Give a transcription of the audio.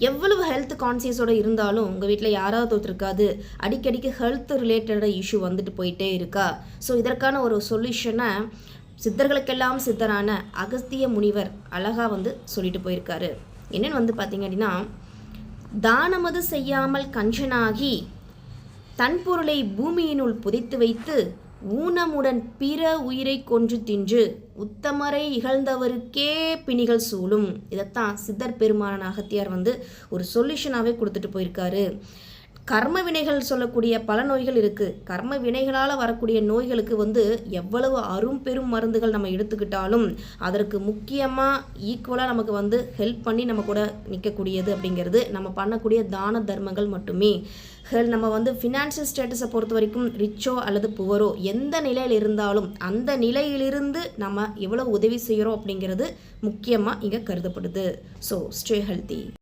எவ்வளவு ஹெல்த் கான்சியஸோடு இருந்தாலும் உங்கள் வீட்டில் யாராவது ஒருத்தருக்காது அடிக்கடிக்கு ஹெல்த் ரிலேட்டடாக இஷ்யூ வந்துட்டு போயிட்டே இருக்கா. ஸோ இதற்கான ஒரு சொல்யூஷனை சித்தர்களுக்கெல்லாம் சித்தரான அகஸ்திய முனிவர் அழகாக சொல்லிட்டு போயிருக்காரு. என்னென்னு பார்த்தீங்க அப்படின்னா, தானமது செய்யாமல் கஞ்சனாகி தன் பொருளை பூமியினுள் புதைத்து வைத்து ஊனமுடன் பிற உயிரை கொன்று தின்று உத்தமரை இகழ்ந்தவருக்கே பிணிகள் சூழும். இதைத்தான் சித்தர் பெருமான அகத்தியார் ஒரு சொல்யூஷனாகவே கொடுத்துட்டு போயிருக்காரு. கர்ம வினைகள் சொல்லக்கூடிய பல நோய்கள் இருக்குது. கர்ம வினைகளால் வரக்கூடிய நோய்களுக்கு எவ்வளவு அரும் பெரும் மருந்துகள் நம்ம எடுத்துக்கிட்டாலும் அதற்கு முக்கியமாக ஈக்குவலாக நமக்கு ஹெல்ப் பண்ணி நம்ம கூட நிற்கக்கூடியது அப்படிங்கிறது நம்ம பண்ணக்கூடிய தான தர்மங்கள் மட்டுமே. நம்ம ஃபினான்ஷியல் ஸ்டேட்டஸை பொறுத்த வரைக்கும் ரிச்சோ அல்லது புவரோ எந்த நிலையில் இருந்தாலும் அந்த நிலையிலிருந்து நம்ம எவ்வளோ உதவி செய்கிறோம் அப்படிங்கிறது முக்கியமாக இங்கே கருதப்படுது. So stay healthy.